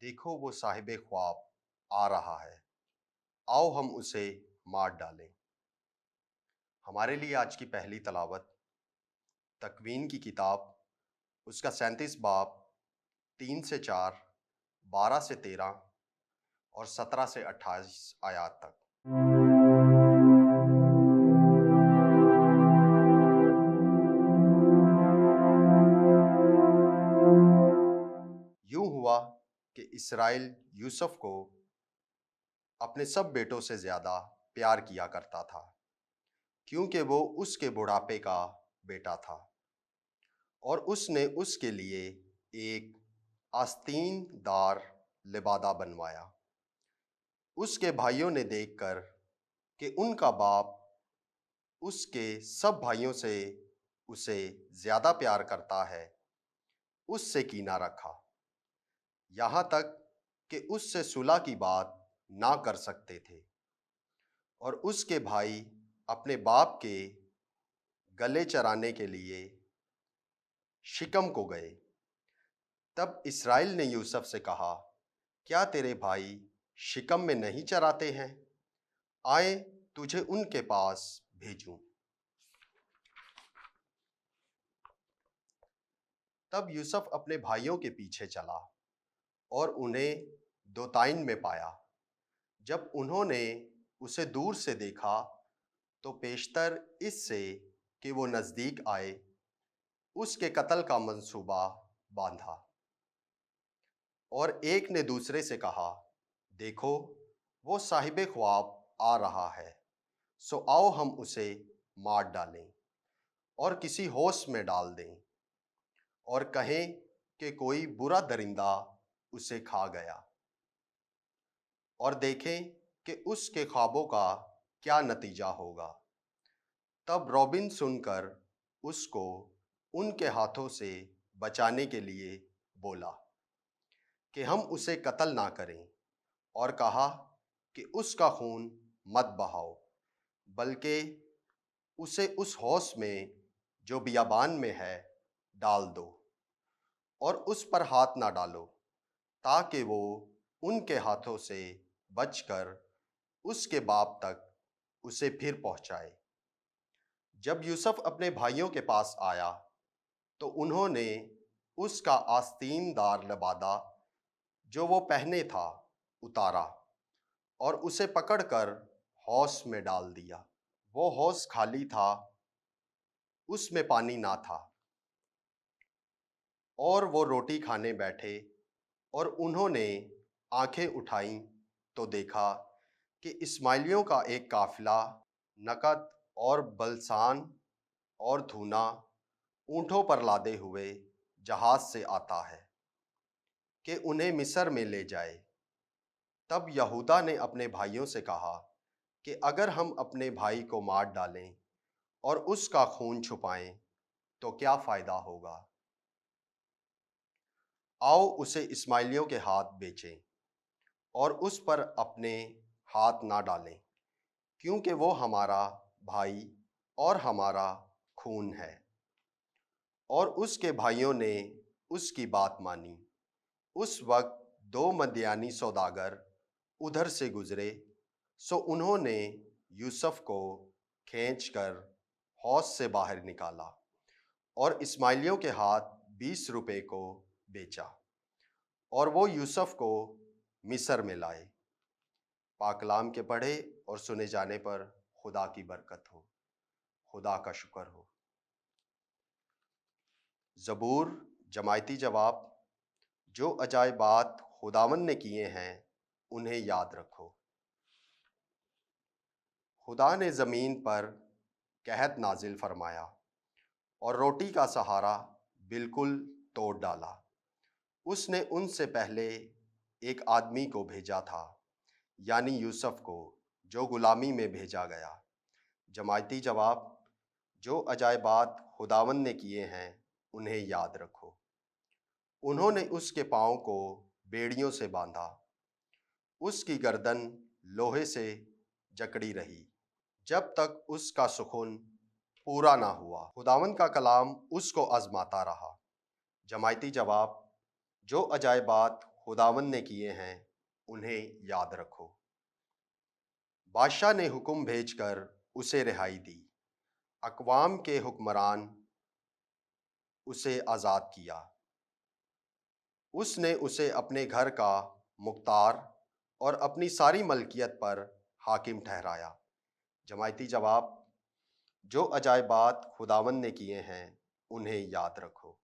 देखो वो साहिब ख्वाब आ रहा है, आओ हम उसे मार डालें। हमारे लिए आज की पहली तलावत तकवीन की किताब उसका 37 बाब 3 से 4, 12 से 13 और 17 से 28 आयात तक। यूं हुआ कि इसराइल यूसुफ को अपने सब बेटों से ज्यादा प्यार किया करता था, क्योंकि वो उसके बुढ़ापे का बेटा था और उसने उसके लिए एक आस्तीन दार लिबादा बनवाया। उसके भाइयों ने देखकर कि उनका बाप उसके सब भाइयों से उसे ज्यादा प्यार करता है, उससे कीना रखा, यहाँ तक कि उससे सुलह की बात ना कर सकते थे। और उसके भाई अपने बाप के गले चराने के लिए शिकम को गए। तब इसराइल ने यूसुफ से कहा, क्या तेरे भाई शिकम में नहीं चराते हैं? आए तुझे उनके पास भेजूं। तब यूसुफ अपने भाइयों के पीछे चला और उन्हें दोताइन में पाया। जब उन्होंने उसे दूर से देखा तो पेशतर इससे कि वो नजदीक आए, उसके कत्ल का मंसूबा बांधा। और एक ने दूसरे से कहा, देखो वो साहिब ख्वाब आ रहा है, सो आओ हम उसे मार डालें और किसी होश में डाल दें और कहें कि कोई बुरा दरिंदा उसे खा गया, और देखें कि उसके ख्वाबों का क्या नतीजा होगा। तब रॉबिन सुनकर उसको उनके हाथों से बचाने के लिए बोला कि हम उसे कत्ल ना करें, और कहा कि उसका खून मत बहाओ, बल्कि उसे उस हौस में जो बियाबान में है डाल दो और उस पर हाथ ना डालो, ताकि वो उनके हाथों से बचकर उसके बाप तक उसे फिर पहुंचाए। जब यूसुफ अपने भाइयों के पास आया तो उन्होंने उसका आस्तीनदार लिबादा जो वो पहने था उतारा और उसे पकड़कर हौस में डाल दिया। वो हौस खाली था, उसमें पानी ना था। और वो रोटी खाने बैठे और उन्होंने आंखें उठाईं तो देखा कि इस्माइलियों का एक काफिला नकद और बलसान और धूना ऊँटों पर लादे हुए जहाज से आता है कि उन्हें मिस्र में ले जाए। तब यहूदा ने अपने भाइयों से कहा कि अगर हम अपने भाई को मार डालें और उसका खून छुपाएं तो क्या फायदा होगा? आओ उसे इस्माइलियों के हाथ बेचें और उस पर अपने हाथ ना डालें, क्योंकि वो हमारा भाई और हमारा खून है। और उसके भाइयों ने उसकी बात मानी। उस वक्त दो मदियानी सौदागर उधर से गुजरे, सो उन्होंने यूसुफ को खींचकर हौस से बाहर निकाला और इस्माइलियों के हाथ 20 रुपए को बेचा, और वो यूसुफ को मिस्र में लाए। पाकलाम के पढ़े और सुने जाने पर खुदा की बरकत हो, खुदा का शुक्र हो। ज़बूर जमायती जवाब, जो अजायबात खुदावन ने किए हैं उन्हें याद रखो। खुदा ने ज़मीन पर कहत नाजिल फरमाया और रोटी का सहारा बिल्कुल तोड़ डाला। उसने उनसे पहले एक आदमी को भेजा था, यानी यूसुफ को, जो गुलामी में भेजा गया। जमायती जवाब, जो अजायबात खुदावन ने किए हैं उन्हें याद रखो। उन्होंने उसके पाँव को बेड़ियों से बांधा, उसकी गर्दन लोहे से जकड़ी रही, जब तक उसका सुखून पूरा ना हुआ। खुदावन का कलाम उसको आजमाता रहा। जमायती जवाब, जो अजायबात खुदावंद ने किए हैं उन्हें याद रखो। बादशाह ने हुक्म भेजकर उसे रिहाई दी। अक़वाम के हुक्मरान उसे आज़ाद किया। उसने उसे अपने घर का मुख्तार और अपनी सारी मलकियत पर हाकिम ठहराया। जमायती जवाब, जो अजायबात खुदावंद ने किए हैं उन्हें याद रखो।